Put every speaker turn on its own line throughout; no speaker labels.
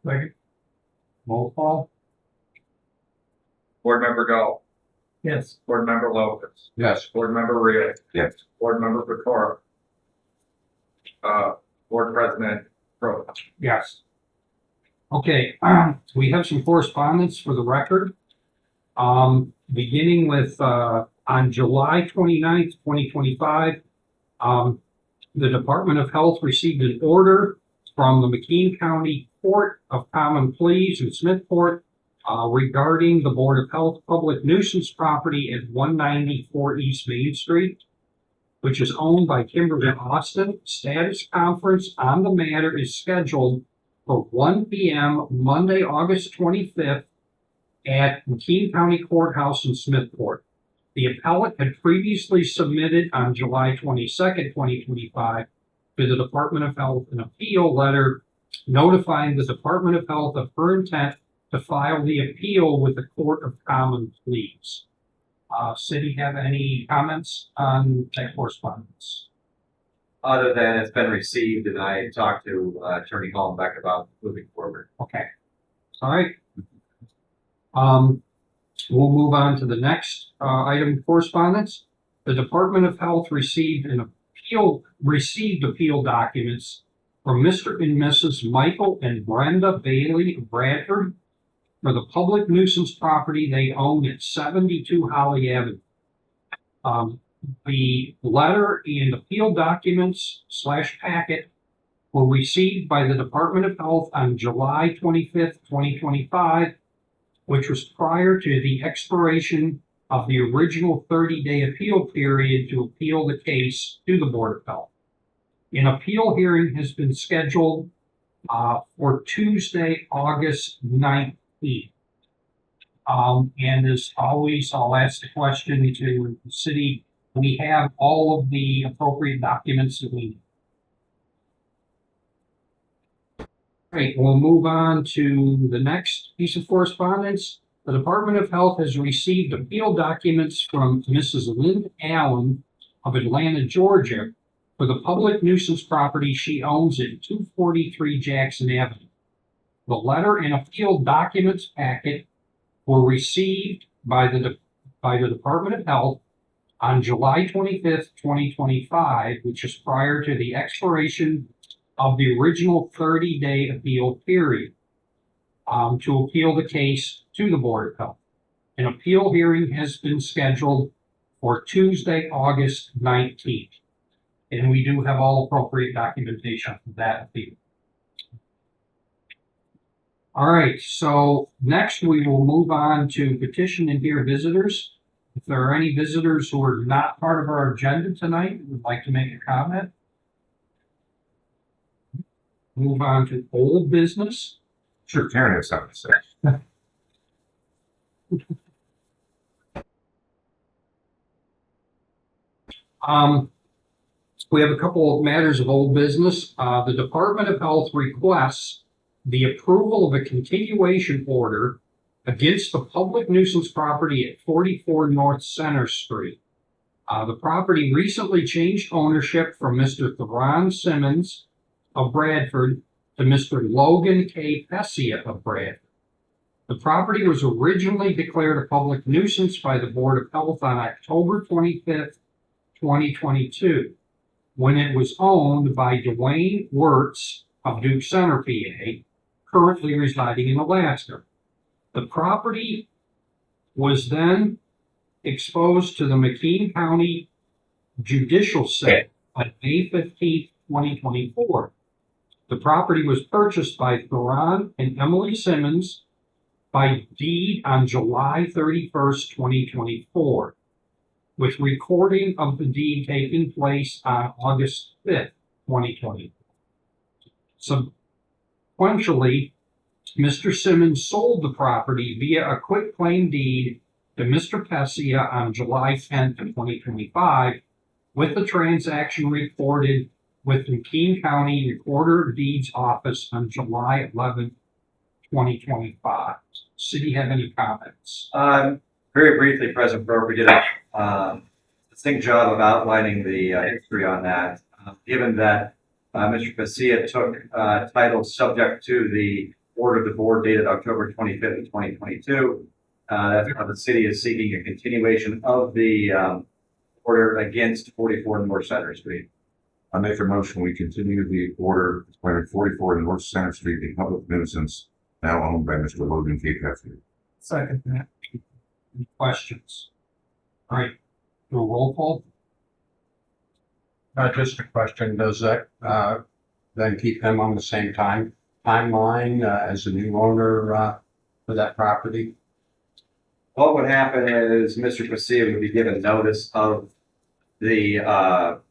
Second. Roll call.
Board Member Gall.
Yes.
Board Member Lopez.
Yes.
Board Member Rio.
Yes.
Board Member Pecora. Board President Pro.
Yes. Okay, we have some correspondence for the record. Beginning with, on July 29th, 2025, the Department of Health received an order from the McKean County Court of Common Pleas in Smithport regarding the Board of Health public nuisance property at 194 East Main Street, which is owned by Kimberly Austin. Status conference on the matter is scheduled for 1 p.m. Monday, August 25th at McKean County Courthouse in Smithport. The appellate had previously submitted on July 22nd, 2025 to the Department of Health an appeal letter notifying the Department of Health of her intent to file the appeal with the Court of Common Pleas. City, have any comments on that correspondence?
Other than it's been received, and I talked to Attorney Hollenbeck about moving forward.
Okay. All right. We'll move on to the next item of correspondence. The Department of Health received appeal documents from Mr. and Mrs. Michael and Brenda Bailey of Bradford for the public nuisance property they own at 72 Holly Avenue. The letter and appeal documents / packet were received by the Department of Health on July 25th, 2025, which was prior to the expiration of the original 30-day appeal period to appeal the case to the Board of Health. An appeal hearing has been scheduled for Tuesday, August 19th. And as always, I'll ask the question to the city. We have all of the appropriate documents that we need. All right, we'll move on to the next piece of correspondence. The Department of Health has received appeal documents from Mrs. Lynn Allen of Atlanta, Georgia, for the public nuisance property she owns at 243 Jackson Avenue. The letter and appeal documents packet were received by the Department of Health on July 25th, 2025, which is prior to the expiration of the original 30-day appeal period, to appeal the case to the Board of Health. An appeal hearing has been scheduled for Tuesday, August 19th. And we do have all appropriate documentation for that appeal. All right, so next we will move on to petition and hear visitors. If there are any visitors who are not part of our agenda tonight who would like to make a comment. Move on to old business.
Sure, Karen has something to say.
We have a couple of matters of old business. The Department of Health requests the approval of a continuation order against the public nuisance property at 44 North Center Street. The property recently changed ownership from Mr. Theron Simmons of Bradford to Mr. Logan K. Pessia of Bradford. The property was originally declared a public nuisance by the Board of Health on October 25th, 2022, when it was owned by Dwayne Wirtz of Duke Center, PA, currently residing in Alaska. The property was then exposed to the McKean County Judicial Sale on May 15th, 2024. The property was purchased by Theron and Emily Simmons by deed on July 31st, 2024, with recording of the deed taking place on August 5th, 2024. Subsequently, Mr. Simmons sold the property via a quitclaim deed to Mr. Pessia on July 10th, 2025, with the transaction recorded with the McKean County Recorder of Deeds Office on July 11th, 2025. City have any comments?
Very briefly, President Burke, we did a distinct job of outlining the history on that. Given that Mr. Pessia took title subject to the order of the board dated October 25th, 2022. That's how the city is seeking a continuation of the order against 44 North Center Street.
I make a motion, we continue the order declaring 44 North Center Street a public nuisance now owned by Mr. Logan K. Peffy.
Second that. Any questions? All right, do a roll call?
Just a question, does that, then keep him on the same timeline, as a new owner, for that property?
What would happen is Mr. Casilla would be given notice of the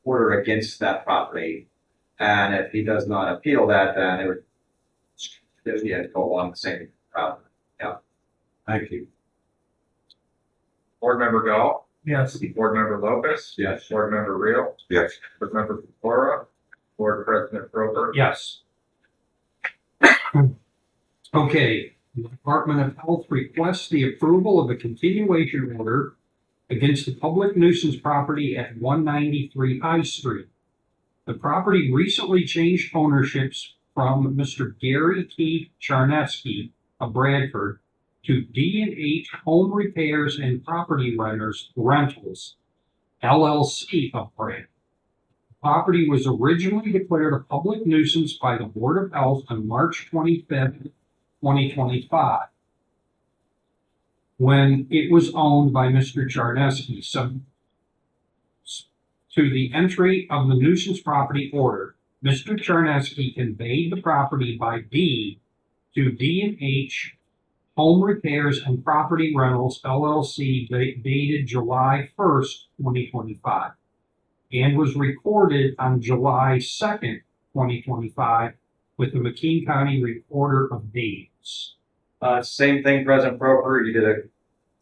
order against that property. And if he does not appeal that, then it would go along the same route.
Thank you.
Board Member Gall,
Yes.
Board Member Lopez.
Yes.
Board Member Reel,
Yes.
Board Member Pecora, Board President Roper.
Yes. Okay, the Department of Health requests the approval of a continuation order against the public nuisance property at 193 High Street. The property recently changed ownerships from Mr. Gary T. Charneski of Bradford to D&H Home Repairs and Property Rentals, LLC of Bradford. The property was originally declared a public nuisance by the Board of Health on March 25th, 2025, when it was owned by Mr. Charneski. So, to the entry of the nuisance property order, Mr. Charneski conveyed the property by deed to D&H Home Repairs and Property Rentals, LLC, dated July 1st, 2025, and was recorded on July 2nd, 2025, with the McKean County Recorder of Deeds.
Same thing, President Roper. You did a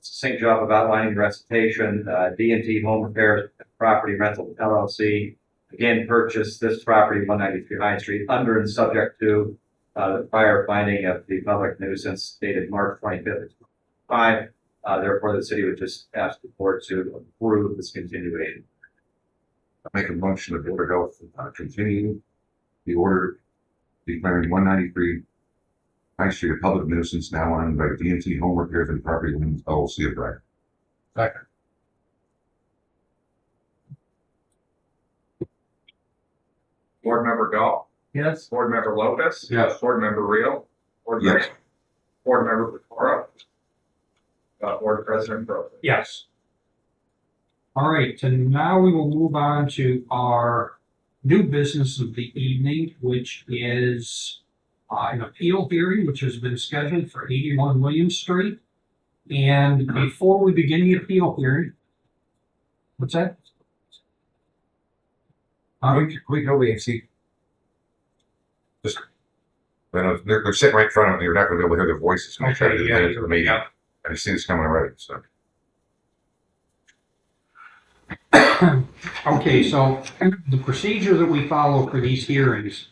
succinct job of outlining the recitation. D&T Home Repairs and Property Rental LLC again purchased this property, 193 High Street, under and subject to the prior finding of the public nuisance dated March 25th, 2025. Therefore, the city would just ask the board to approve this continuation.
I make a motion, the Board of Health continue the order declaring 193 High Street a public nuisance now owned by D&T Home Repairs and Property Rentals, LLC of Bradford.
Second.
Board Member Gall,
Yes.
Board Member Lopez.
Yes.
Board Member Reel.
Yes.
Board Member Pecora. Board President Roper.
Yes. All right, and now we will move on to our new business of the evening, which is an appeal hearing, which has been scheduled for 81 William Street. And before we begin the appeal hearing, what's that?
We go wait and see. Just, they're sitting right in front of me. You're not going to be able to hear their voices when they try to do the minutes of the meeting.
yeah.
I see this coming already. So
Okay, so the procedure that we follow for these hearings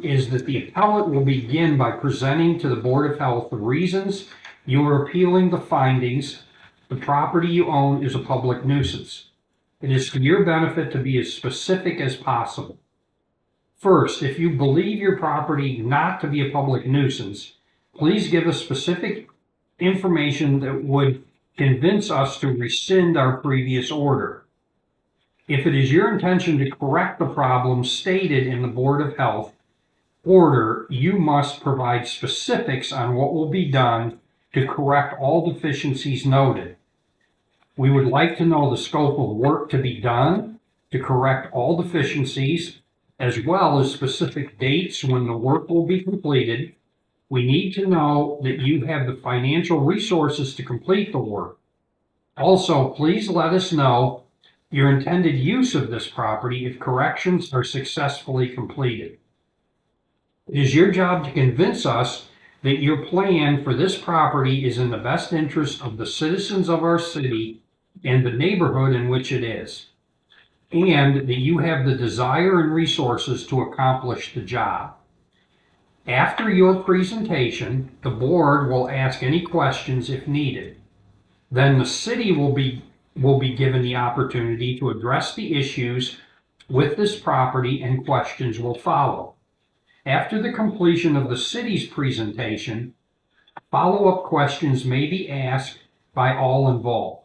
is that the appellant will begin by presenting to the Board of Health the reasons you are appealing the findings the property you own is a public nuisance. It is for your benefit to be as specific as possible. First, if you believe your property not to be a public nuisance, please give us specific information that would convince us to rescind our previous order. If it is your intention to correct the problem stated in the Board of Health order, you must provide specifics on what will be done to correct all deficiencies noted. We would like to know the scope of work to be done to correct all deficiencies, as well as specific dates when the work will be completed. We need to know that you have the financial resources to complete the work. Also, please let us know your intended use of this property if corrections are successfully completed. It is your job to convince us that your plan for this property is in the best interest of the citizens of our city and the neighborhood in which it is, and that you have the desire and resources to accomplish the job. After your presentation, the board will ask any questions if needed. Then the city will be given the opportunity to address the issues with this property, and questions will follow. After the completion of the city's presentation, follow-up questions may be asked by all involved.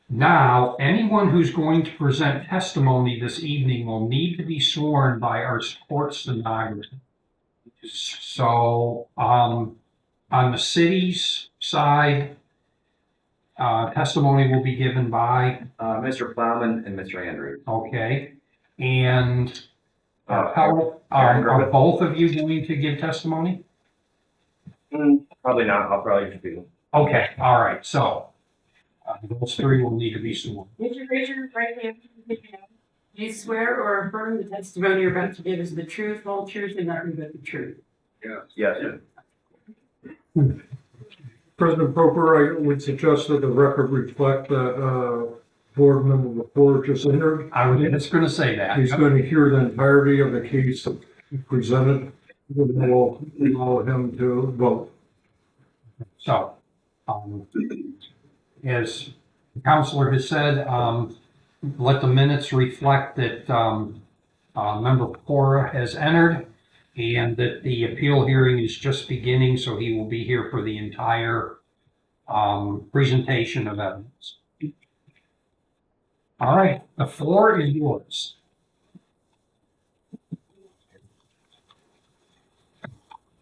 Now, anyone who's going to present testimony this evening will need to be sworn by our court stenographer. So, on the city's side, testimony will be given by,
Mr. Plowman and Mr. Andrews.
okay, and
Aaron
are
Griffith.
both of you going to give testimony?
Probably not, I'll probably just be.
Okay, all right, so those three will need to be sworn.
Would you raise your right hand? Do you swear or affirm the testimony you're about to give is the truth, whole truth, and nothing but the truth?
Yes.
President Proper, I would suggest that the record reflect that board member before just entered.
I was just going to say that.
He's going to hear the entirety of the case presented. We'll allow him to vote.
So, as the counselor has said, let the minutes reflect that member Pora has entered and that the appeal hearing is just beginning, so he will be here for the entire presentation of evidence. All right, the floor is yours.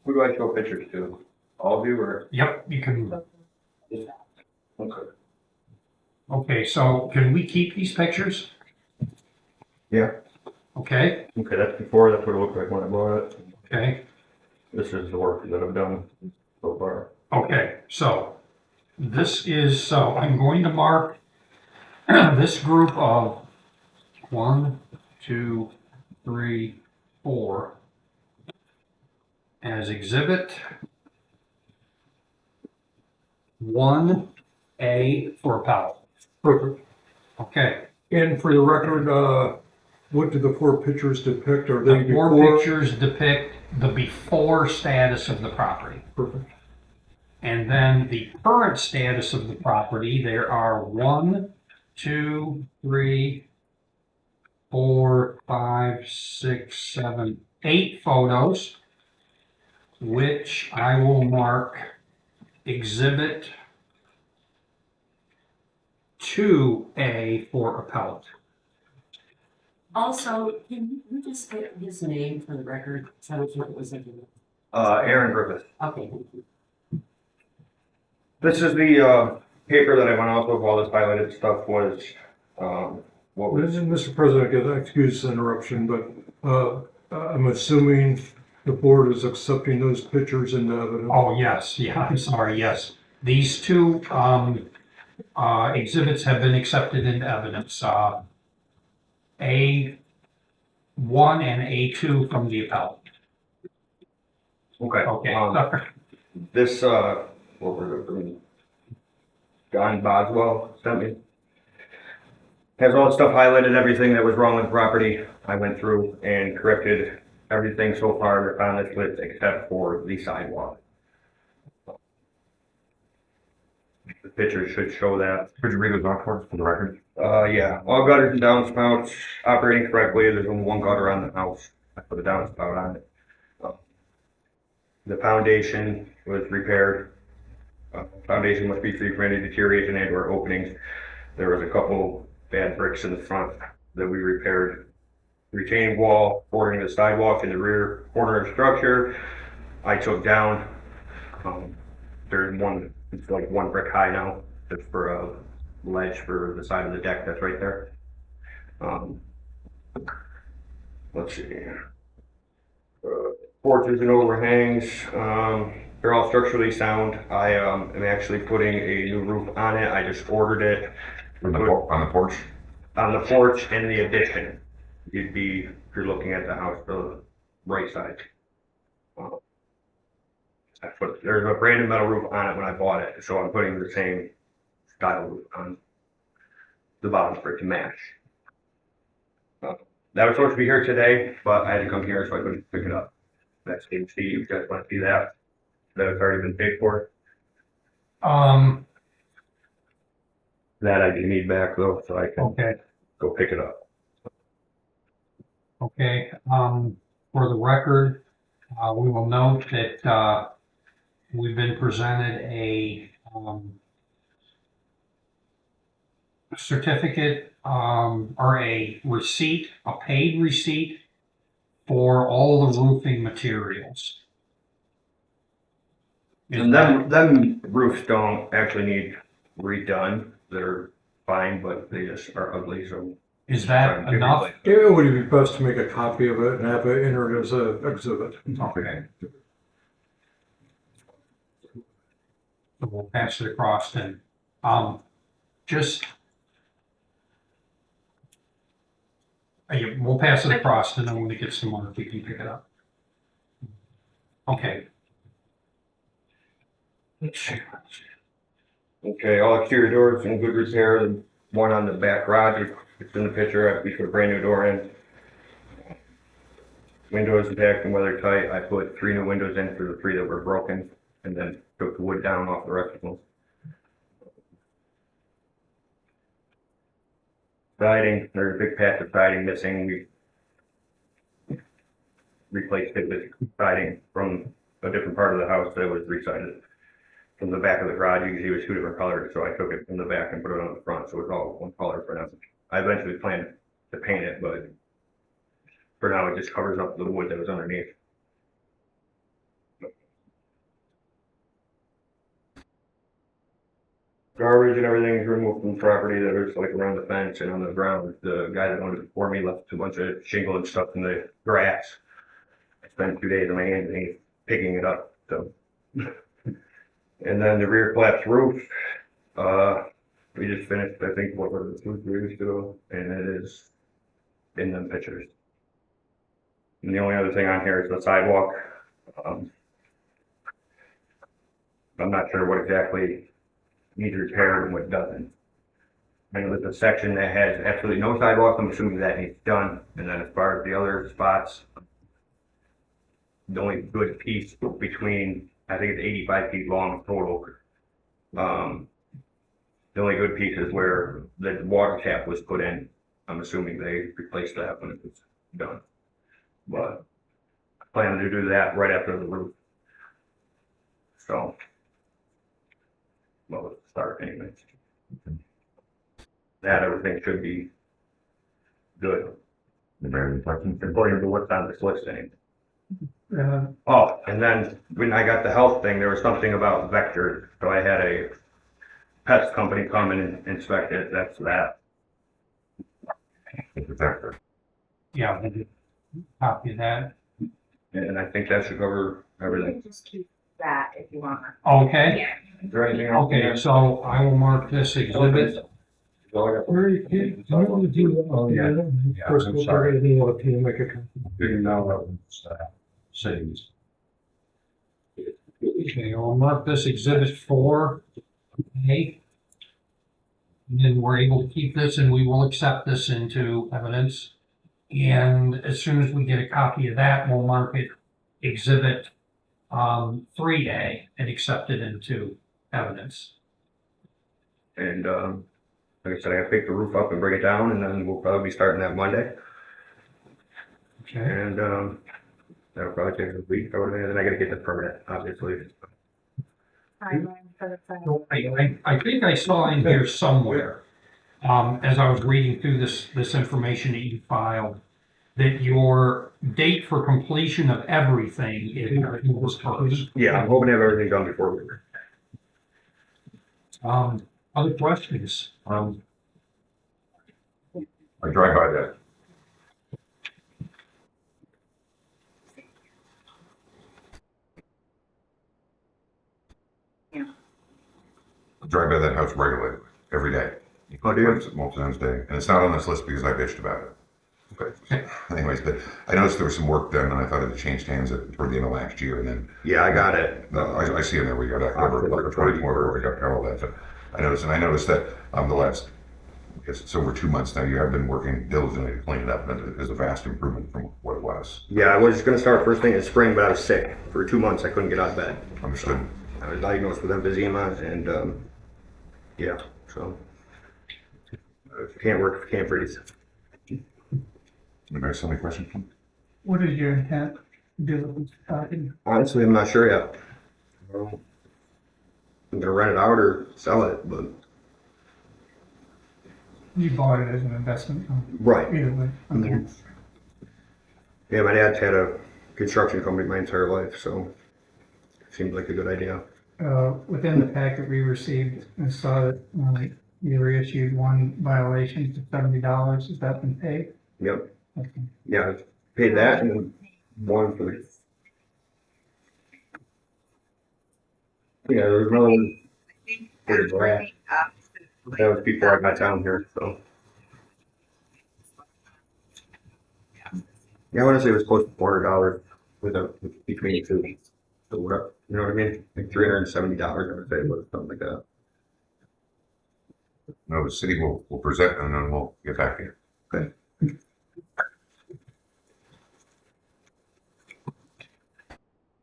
Who do I show pictures to? All of you or?
Yep, you can.
Okay.
Okay, so can we keep these pictures?
Yeah.
Okay,
Okay, that's before, that's what it looked like when I bought it.
okay.
This is the work that I've done so far.
Okay, so I'm going to mark this group of 1, 2, 3, 4 as exhibit 1A for appellate.
Perfect.
Okay,
And for the record, what do the four pictures depict? Are they
the four
before?
pictures depict the before status of the property.
Perfect.
And then the current status of the property, there are 1, 2, 3, 4, 5, 6, 7, 8 photos, which I will mark exhibit 2A for appellate.
Also, can you just get his name for the record? So I don't know what it was like.
Aaron Griffith.
Okay, thank you.
This is the, paper that I went off of, all this highlighted stuff was, what was,
Mr. President, again, excuse the interruption, but I'm assuming the board is accepting those pictures into evidence.
Oh, yes, yeah, I'm sorry, yes. These two exhibits have been accepted into evidence. A1 and A2 from the appellate.
okay.
Okay,
This, what was it from John Boswell sent me? Has all the stuff highlighted, everything that was wrong with the property. I went through and corrected everything so far on this list except for the sidewalk. The pictures should show that.
Could you read those off for the record?
Yeah, all gutters and downspouts operating correctly. There's only one gutter on the house. I put a downspout on it. The foundation was repaired. Foundation must be free from any deterioration and or openings. There was a couple bad bricks in the front that we repaired. Retaining wall bordering the sidewalk in the rear corner of the structure, I took down. There's one, it's like one brick high now, just for a ledge for the side of the deck that's right there. Let's see here. Porches and overhangs, they're all structurally sound. I am actually putting a new roof on it. I just ordered it.
On the porch?
On the porch and the addition. You'd be, if you're looking at the house, the right side. There's a brand new metal roof on it when I bought it, so I'm putting the same style roof on the bottom for it to match. That was supposed to be here today, but I had to come here so I couldn't pick it up. That's Steve, you guys want to see that? That it's already been paid for? That I do need back though, so I can
okay,
go pick it up.
okay. For the record, we will note that, we've been presented a certificate, or a receipt, a paid receipt for all the roofing materials.
And them roofs don't actually need redone. They're fine, but they just are ugly, so.
Is that enough?
It would be best to make a copy of it and have it entered as an exhibit.
Okay. So we'll pass it across then. Just. We'll pass it across and then when it gets to Mark, you can pick it up. Okay.
Okay, all exterior doors in good repair. The one on the back garage, it's in the picture. We put a brand new door in. Windows intact and weather tight. I put 3 new windows in for the 3 that were broken, and then took the wood down off the rest of them. Siding, there's a big patch of siding missing. We replaced it with siding from a different part of the house that was resided. From the back of the garage, you can see it was 2 different colors, so I took it from the back and put it on the front, so it's all one color for now. I eventually planned to paint it, but for now it just covers up the wood that was underneath. Garbage and everything is removed from the property that was like around the fence and on the ground. The guy that owned it before me left a bunch of shingle and stuff in the grass. I spent 2 days on my hands and he's picking it up, so. And then the rear collapsed roof, we just finished, I think, what was it, 2 weeks ago, and it is in them pictures. And the only other thing on here is the sidewalk. I'm not sure what exactly needs repaired and what doesn't. I know there's a section that has absolutely no sidewalk, I'm assuming that needs done, and then as far as the other spots, the only good piece between, I think it's 85 feet long total. The only good piece is where the water tap was put in. I'm assuming they replaced that when it was done. But I plan to do that right after the roof. So, well, let's start anyways. That everything should be good, according to what's on this list anyway. Oh, and then when I got the health thing, there was something about vectors, so I had a pest company come and inspect it, that's that.
Yeah, we'll get a copy of that.
And I think that should cover everything.
Just keep that if you want.
Okay,
Yeah.
Is there anything else?
okay, so I will mark this exhibit.
Oh, yeah.
Yeah, I'm sorry.
Make a copy.
Didn't know that was, cities.
Okay, I'll mark this exhibit 4. Okay. And then we're able to keep this and we will accept this into evidence. And as soon as we get a copy of that, we'll mark it exhibit 3A and accept it into evidence.
And, like I said, I gotta pick the roof up and bring it down, and then we'll probably be starting that Monday.
Okay.
And, that'll probably take a week or whatever, then I gotta get the permit, obviously.
Timeline for the final.
I think I saw in here somewhere, as I was reading through this information that you filed, that your date for completion of everything is August 1st.
Yeah, I'm hoping to have everything done before we.
Other questions?
I drive by that.
Yeah.
I drive by that house regularly, every day.
Oh, do you?
Multiple times a day, and it's not on this list because I bitched about it. But anyways, but I noticed there was some work done, and I thought it had changed hands toward the end of last year, and then
Yeah, I got it.
I see in there we got October, like 24, we got all that. But I noticed that the last, I guess it's over 2 months now, you have been working diligently to clean it up, and it is a vast improvement from what it was.
Yeah, I was gonna start first thing in spring, but I was sick. For 2 months, I couldn't get out of bed.
Understood.
I was diagnosed with emphysema, and, yeah, so. If you can't work, if you can't breathe.
Anybody have any questions?
What is your intent to do with this property?
Honestly, I'm not sure yet. I'm gonna rent it out or sell it, but.
You bought it as an investment,
Right.
either way. Okay.
Yeah, my dad's had a construction company my entire life, so it seemed like a good idea.
Within the packet we received, I saw that you were issued one violation for $70. Has that been paid?
Yep.
Okay.
Yeah, I paid that and then one for the. Yeah, there was another. For the grant. That was before I got down here, so. Yeah, I want to say it was close to $400 between the two. So what, you know what I mean? Like $370, I would say, it was something like that.
No, the city will present and then we'll get back to you.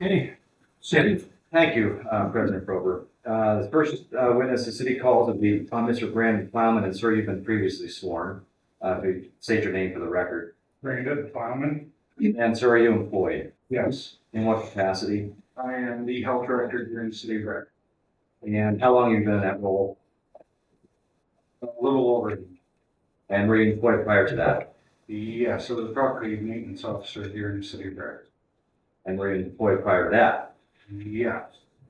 Any city?
Thank you, President Prober. The first witness the city calls will be Mr. Brandon Plowman, and sir, you've been previously sworn. If you state your name for the record.
Brandon Plowman?
And sir, are you employed?
Yes,
In what capacity?
I am the health director here in City of Red.
And how long have you been in that role?
A little over,
And were you employed prior to that?
yes, so the property maintenance officer here in City of Red.
And were you employed prior to that?
Yes,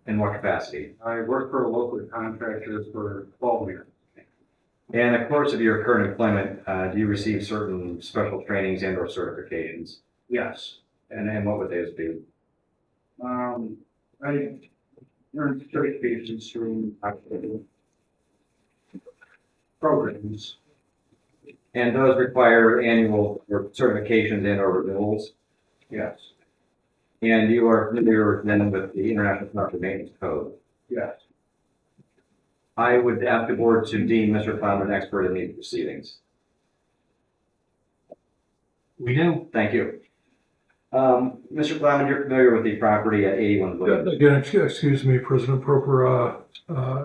In what capacity?
I worked for a local contractor for 12 years.
And in the course of your current employment, do you receive certain special trainings and or certifications?
Yes,
And what would those be?
I earned certifications through programs.
And those require annual certifications and or renewals?
Yes,
And you are familiar then with the International Property Maintenance Code?
yes,
I would ask the board to deem Mr. Plowman an expert in these proceedings.
We do.
Thank you. Mr. Plowman, you're familiar with the property at 81 Williams?
Again, excuse me, President Proper,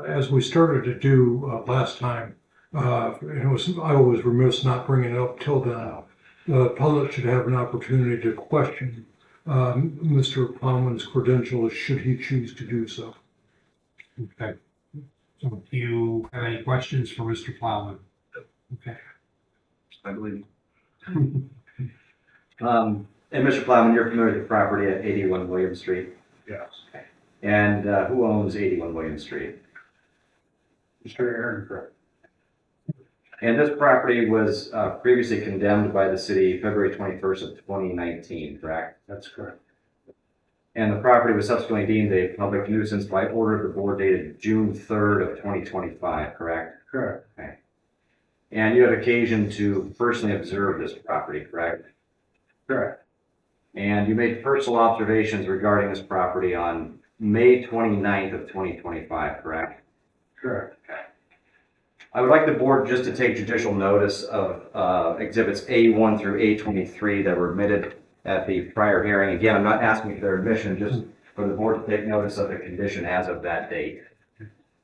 as we started to do last time, and I was remiss not bringing it up till then. The public should have an opportunity to question Mr. Plowman's credentials should he choose to do so.
Okay. So do you have any questions for Mr. Plowman? Okay.
I believe.
And Mr. Plowman, you're familiar with the property at 81 William Street?
yes.
And who owns 81 William Street?
Mr. Aaron Crook.
And this property was previously condemned by the city February 21st of 2019, correct?
That's correct.
And the property was subsequently deemed a public nuisance by order of the board dated June 3rd of 2025, correct?
Correct.
Okay. And you had occasion to personally observe this property, correct?
Correct.
And you made personal observations regarding this property on May 29th of 2025, correct?
Correct.
I would like the board just to take judicial notice of exhibits A1 through A23 that were admitted at the prior hearing. Again, I'm not asking for their admission, just for the board to take notice of the condition as of that date.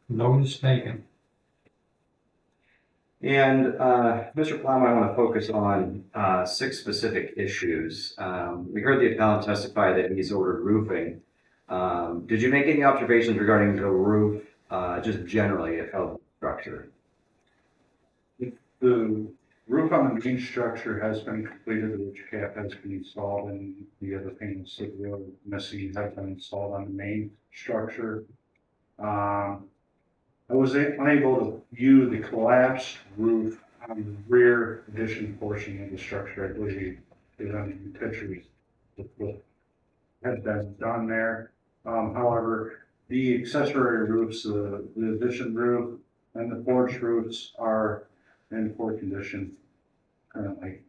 Notice taken.
And Mr. Plowman, I want to focus on 6 specific issues. We heard the appellant testify that he's ordered roofing. Did you make any observations regarding the roof, just generally of the structure?
The roof on the main structure has been completed, the ridge cap has been installed, and the other things that were missing have been installed on the main structure. I was unable to view the collapsed roof on the rear addition portion of the structure. I believe there's any pictures of what had been done there. However, the accessory roofs, the addition roof and the porch roofs are in poor condition currently.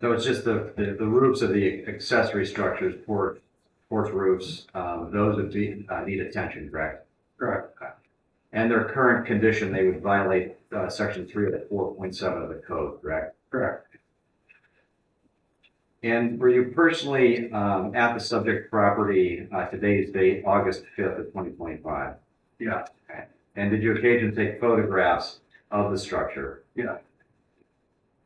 So it's just the roofs of the accessory structures, porch roofs, those would need attention, correct?
Correct.
And their current condition, they would violate section 3 of the 4.7 of the code, correct?
Correct.
And were you personally at the subject property today's date, August 5th of 2025?
Yeah.
Okay. And did you occasionally take photographs of the structure?
Yeah.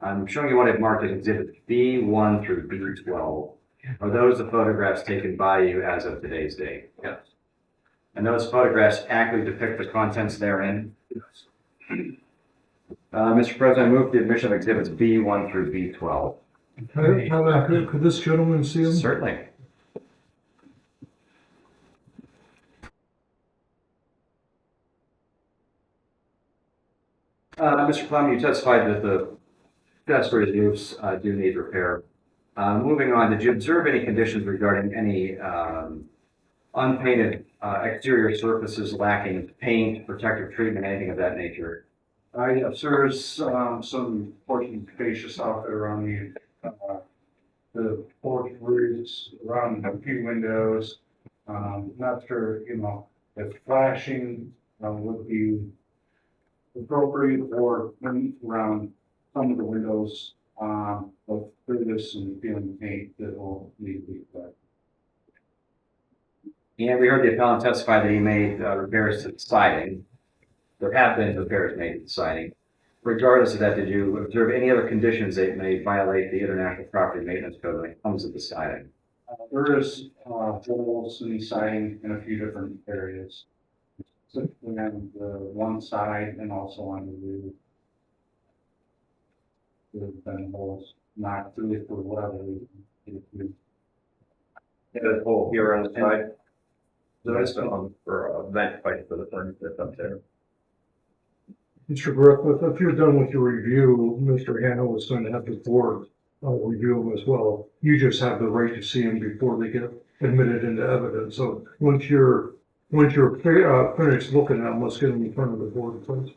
I'm showing you what I've marked as exhibits B1 through B12. Are those the photographs taken by you as of today's date?
Yes.
And those photographs accurately depict the contents therein?
Yes.
Mr. President, I move the admission of exhibits B1 through B12.
Could this gentleman see them?
Certainly. Mr. Plum, you testified that the accessory roofs do need repair. Moving on, did you observe any conditions regarding any unpainted exterior surfaces lacking paint, protective treatment, anything of that nature?
Yes, there's some portions of fascia soffit around the porch roofs, around a few windows. Not sure, if flashing would be appropriate or around some of the windows, but there is some peeling paint that will need to be applied.
And we heard the appellant testify that he made repairs to the siding. There have been repairs made to the siding. Regardless of that, did you observe any other conditions that may violate the International Property Maintenance Code when it comes to the siding?
There is holes in the siding in a few different areas. Specifically on the one side and also on the roof. There's been holes knocked through for whatever reason.
There's a hole here on the side. There's for a vent pipe for the furnace that's up there.
Mr. Griffith, if you're done with your review, Mr. Hanna was going to have the board review them as well. You just have the right to see them before they get admitted into evidence. So once you're finished looking at them, let's get them in front of the board, please.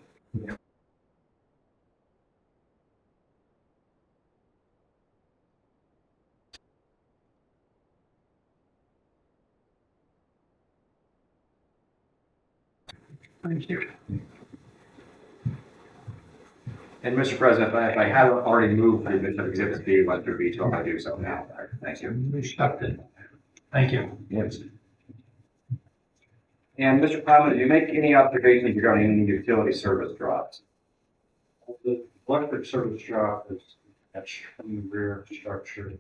Thank you.
And Mr. President, if I haven't already moved the admission of exhibits B1 through B12, I'm going to do so now. Thank you.
Accepted. Thank you.
Yes. And Mr. Plowman, did you make any observations regarding any utility service drops?
The electric service drop is attached from the rear structure.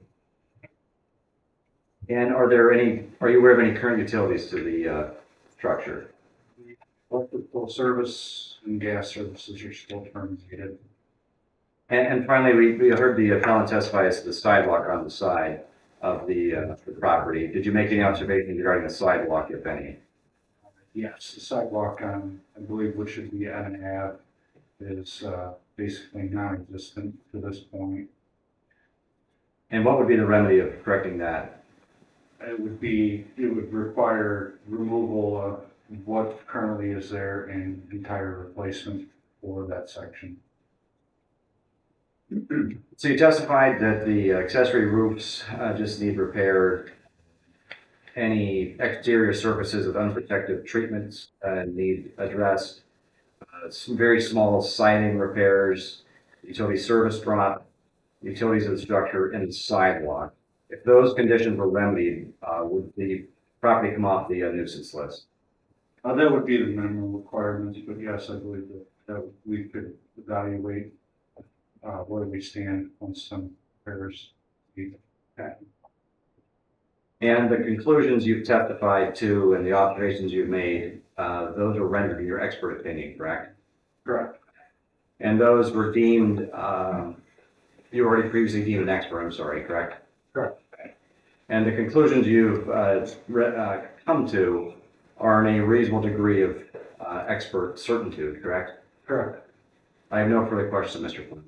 And are you aware of any current utilities to the structure?
Electrical service and gas services are still terminated.
And finally, we heard the appellant testify as to the sidewalk on the side of the property. Did you make any observations regarding the sidewalk, if any?
Yes, the sidewalk on, I believe, which should be N and Ave, is basically non-existent to this point.
And what would be the remedy of correcting that?
It would require removal of what currently is there and entire replacement for that section.
So you testified that the accessory roofs just need repaired. Any exterior surfaces with unprotected treatments need addressed. Some very small siding repairs, utility service drop, utilities of the structure, and the sidewalk. If those conditions were remedied, would the property come off the nuisance list?
That would be the minimum requirements, but yes, I believe that we could evaluate where we stand on some repairs.
And the conclusions you've testified to and the observations you've made, those were rendered in your expert opinion, correct?
Correct.
And those were deemed, you already previously deemed an expert, I'm sorry, correct?
Correct.
And the conclusions you've come to are in a reasonable degree of expert certainty, correct?
Correct.
I have no further questions, Mr. Flynn.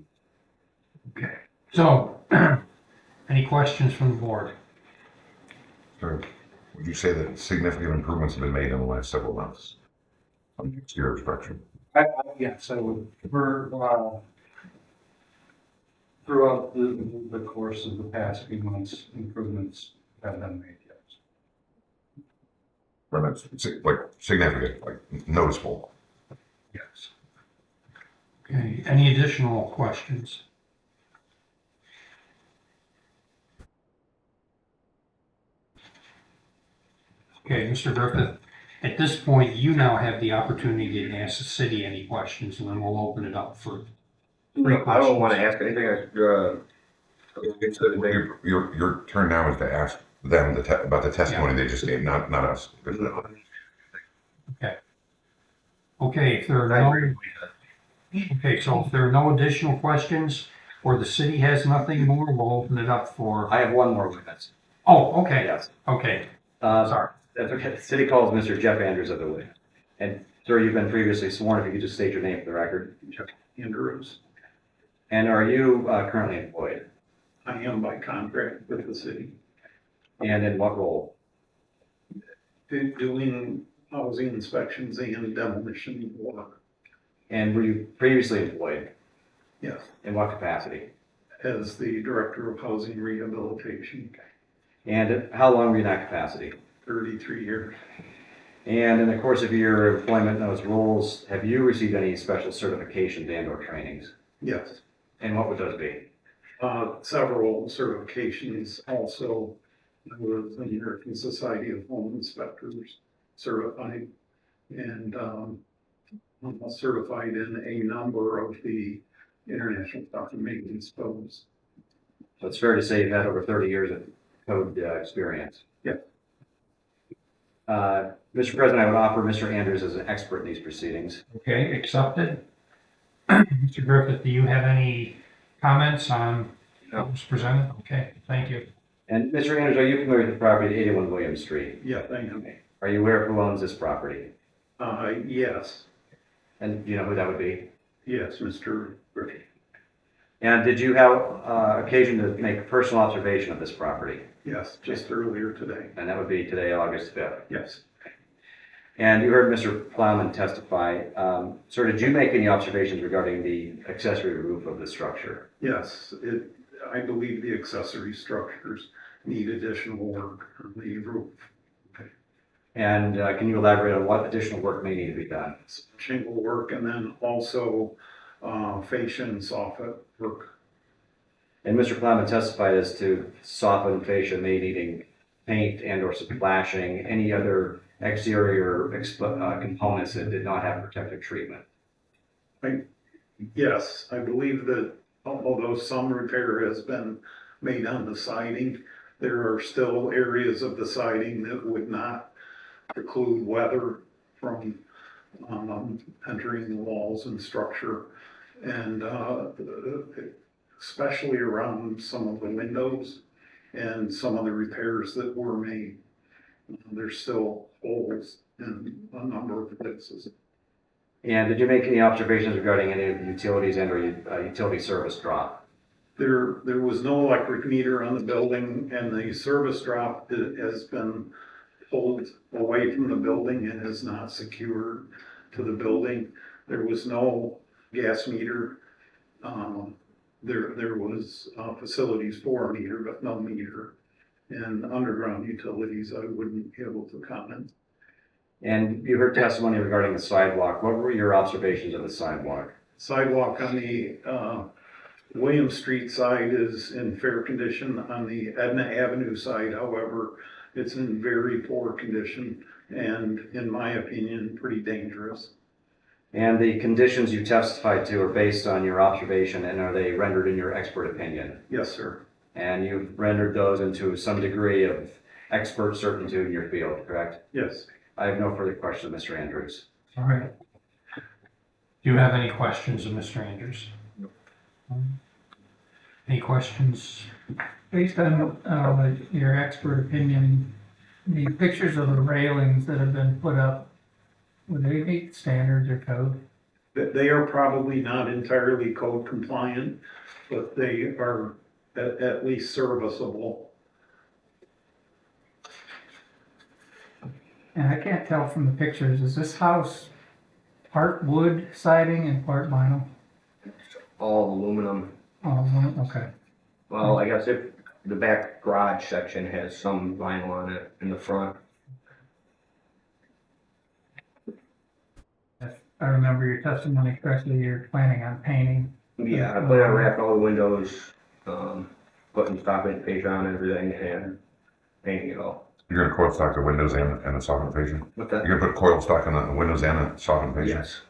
Okay. So, any questions from the board?
So would you say that significant improvements have been made in the last several months on the exterior structure?
Yes, I would. Throughout the course of the past few months, improvements have been made, yes.
Or that's like significant, like noticeable?
Yes.
Okay. Any additional questions? Okay, Mr. Griffith, at this point, you now have the opportunity to ask the city any questions, and then we'll open it up for Three
I don't want to
questions.
ask anything,
Your turn now is to ask them about the testimony they just gave, not us.
Okay, if there are
I
no,
agree.
okay, so if there are no additional questions, or the city has nothing more, we'll open it up for,
I have one more witness.
oh, okay,
Yes.
okay,
Uh,
sorry.
That's okay. The city calls Mr. Jeff Andrews of the witness. And sir, you've been previously sworn, if you could just state your name for the record.
Andrews.
And are you currently employed?
I am by contract with the city,
And in what role?
doing housing inspections and demolition work.
And were you previously employed?
Yes,
In what capacity?
as the director of housing rehabilitation,
And how long were you in that capacity?
33 years.
And in the course of your employment in those roles, have you received any special certifications and or trainings?
Yes,
And what would those be?
several certifications also. I was the American Society of Home Inspectors certified, and I'm certified in a number of the international document maintenance codes.
So it's fair to say you've had over 30 years of code experience.
Yeah.
Mr. President, I would offer Mr. Andrews as an expert in these proceedings.
Okay, accepted. Mr. Griffith, do you have any comments on what was presented? Okay, thank you.
And Mr. Andrews, are you familiar with the property at 81 Williams Street?
Yeah, thank you.
Are you aware of who owns this property?
Yes,
And do you know who that would be?
yes, Mr. Griffin.
And did you have occasion to make a personal observation of this property?
Yes, just earlier today.
And that would be today, August 5th.
Yes,
And you heard Mr. Plowman testify. Sir, did you make any observations regarding the accessory roof of the structure?
yes, I believe the accessory structures need additional work on the roof.
And can you elaborate on what additional work may need to be done?
Shingle work and then also fascia and soffit work.
And Mr. Plowman testified as to soften fascia may needing paint and or splashing, any other exterior components that did not have protective treatment.
Yes, I believe that although some repair has been made on the siding, there are still areas of the siding that would not preclude weather from entering the walls and structure. And especially around some of the windows and some of the repairs that were made. There's still holes in a number of places.
And did you make any observations regarding any of the utilities and or utility service drop?
There was no electric meter on the building, and the service drop has been pulled away from the building and is not secured to the building. There was no gas meter. There was facilities for a meter, but no meter. And underground utilities, I wouldn't be able to comment.
And you heard testimony regarding the sidewalk. What were your observations of the sidewalk?
Sidewalk on the William Street side is in fair condition. On the Edna Avenue side, however, it's in very poor condition and, in my opinion, pretty dangerous.
And the conditions you testified to are based on your observation, and are they rendered in your expert opinion?
Yes, sir.
And you've rendered those into some degree of expert certainty in your field, correct?
Yes.
I have no further questions, Mr. Andrews.
All right. Do you have any questions of Mr. Andrews? Any questions?
Based on your expert opinion, the pictures of the railings that have been put up, would they meet standards or code?
They are probably not entirely code compliant, but they are at least serviceable.
And I can't tell from the pictures, is this house part wood siding and part vinyl?
All aluminum.
Oh, okay.
Well, I guess if the back garage section has some vinyl on it in the front.
If I remember your testimony correctly, you're planning on painting.
Yeah, I plan on wrapping all the windows, putting stop and page on everything and painting it all.
You're gonna coil stock the windows and the soffit fascia?
With that?
You're gonna put coil stock on the windows and the soffit fascia?
Yes.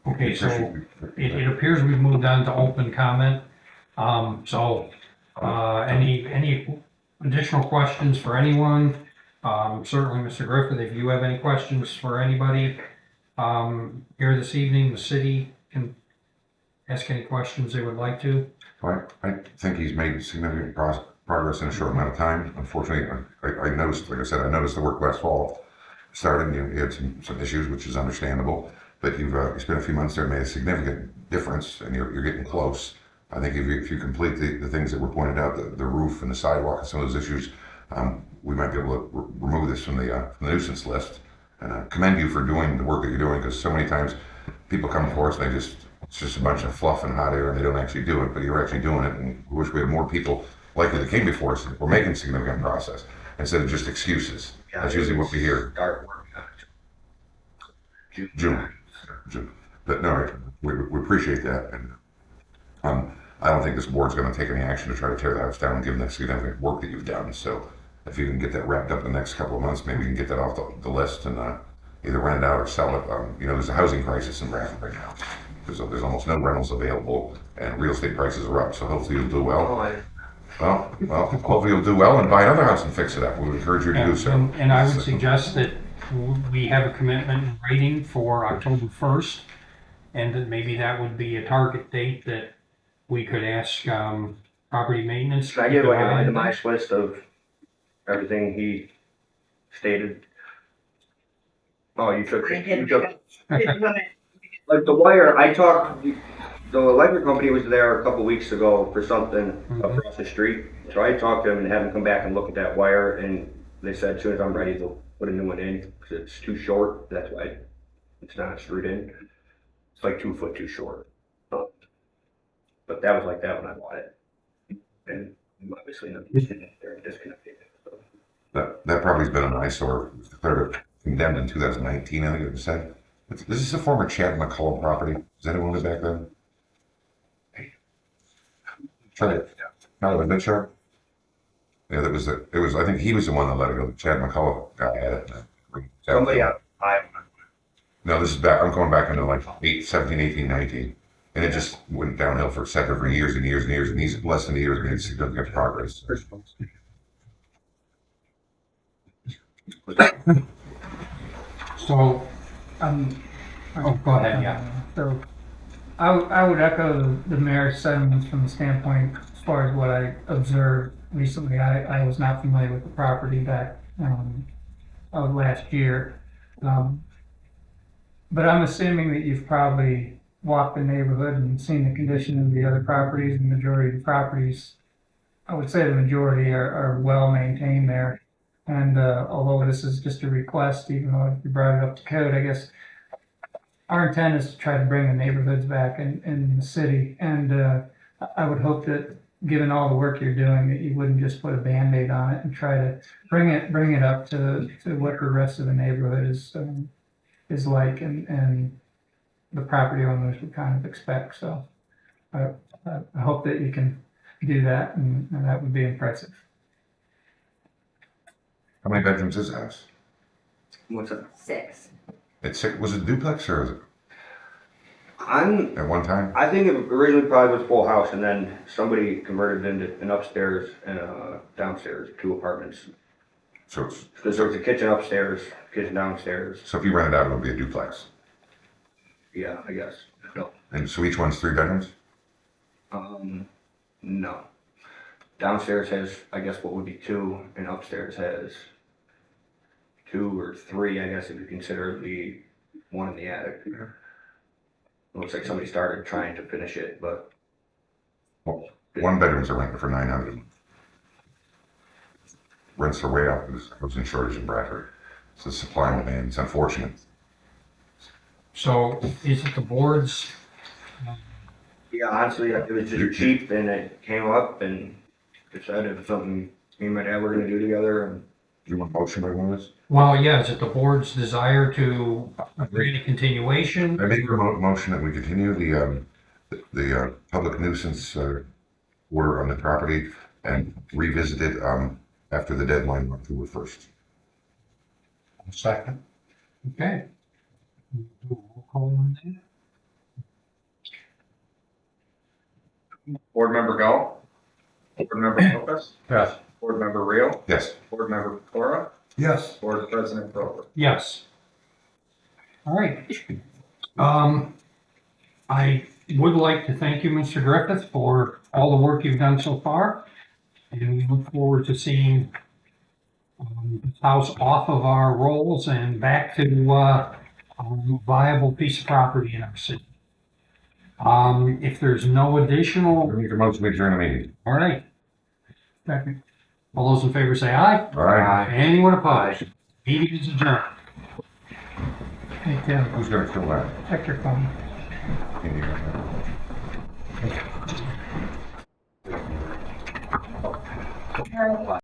Okay, so it appears we've moved on to open comment. Any additional questions for anyone? Certainly, Mr. Griffith, if you have any questions for anybody, here this evening, the city can ask any questions they would like to.
I think he's made significant progress in a short amount of time. Unfortunately, I noticed, like I said, I noticed the work last fall started, you had some issues, which is understandable, but you spent a few months there, made a significant difference, and you're getting close. I think if you complete the things that were pointed out, the roof and the sidewalk and some of those issues, we might be able to remove this from the nuisance list. And I commend you for doing the work that you're doing, because so many times people come for us and it's just a bunch of fluff and hot air and they don't actually do it, but you're actually doing it. And we wish we had more people like you that came before us that were making significant process instead of just excuses. That's usually what we hear.
Start work.
June. But no, we appreciate that. And I don't think this board's going to take any action to try to tear the house down, given the significant work that you've done. So if you can get that wrapped up in the next couple of months, maybe we can get that off the list and either rent it out or sell it. There's a housing crisis in Bradford right now. There's almost no rentals available, and real estate prices are up. So hopefully you'll do well. Well, hopefully you'll do well and buy another house and fix it up. We would encourage you to do so.
And I would suggest that we have a commitment in writing for October 1st, and that maybe that would be a target date that we could ask property maintenance.
Should I give like an itemized list of everything he stated? Oh, you took. Like the wire, the electric company was there a couple weeks ago for something across the street. So I talked to them and had them come back and look at that wire, and they said as soon as I'm ready, they'll put a new one in, because it's too short. That's why it's not screwed in. It's like 2 foot too short. But that was like that when I bought it. And obviously they're disconnected. So.
That property's been an eyesore. It was declared condemned in 2019, I think it was said. This is a former Chad McCullough property. Does anyone live back then? Charlie, no, was that Sharp? Yeah, it was, I think he was the one that let it go. Chad McCullough guy had it.
Somebody
No, this is back, I'm going back into like 17, 18, 19. And it just went downhill for a second for years and years and years. And these less than a year has made significant progress.
So, go ahead, yeah.
So, I would echo the mayor's sentiments from the standpoint as far as what I observed recently. I was not familiar with the property back last year. But I'm assuming that you've probably walked the neighborhood and seen the condition of the other properties. The majority of the properties, I would say the majority are well maintained there. And although this is just a request, even though you brought it up to code, I guess our intent is to try to bring the neighborhoods back in the city. And I would hope that, given all the work you're doing, that you wouldn't just put a Band-Aid on it and try to bring it up to what the rest of the neighborhood is like, and the property owners would kind of expect. So I hope that you can do that, and that would be impressive.
How many bedrooms is the house?
What's that?
6.
Was it duplex or was it
I'm
at one time?
I think it originally probably was full house, and then somebody converted it into an upstairs and downstairs, 2 apartments.
So
Because there was a kitchen upstairs, kitchen downstairs.
if you rent it out, it would be a duplex.
Yeah, I guess. No.
And so each one's 3 bedrooms?
No. Downstairs has, I guess, what would be 2, and upstairs has 2 or 3, I guess, if you consider the one in the attic. It looks like somebody started trying to finish it, but.
Well, 1 bedroom's are rented for $900. Rents are way up. There's in shortage in Bradford. It's the supply and demand. It's unfortunate.
So is it the board's?
Yeah, honestly, it was just cheap, and it came up, and decided it was something me and my dad were gonna do together, and.
Do you want a motion by one of this?
Well, yeah, is it the board's desire to agree to continuation?
I make a motion that we continue the public nuisance order on the property and revisit it after the deadline on October 1st.
Second.
Okay. Do a roll call on that.
Board Member Gall? Board Member Lopez?
Yes.
Board Member Rio?
Yes.
Board Member Cora?
Yes.
Board President Proper?
Yes. All right. I would like to thank you, Mr. Griffith, for all the work you've done so far. And we look forward to seeing this house off of our rolls and back to a viable piece of property in our city. If there's no additional,
Make a motion to adjourn the meeting.
all right.
Second.
All those in favor say aye.
All right.
Anyone opposed? Meeting is adjourned.
Hey, Tim,
Who's gonna fill that?
check your phone.
Can you-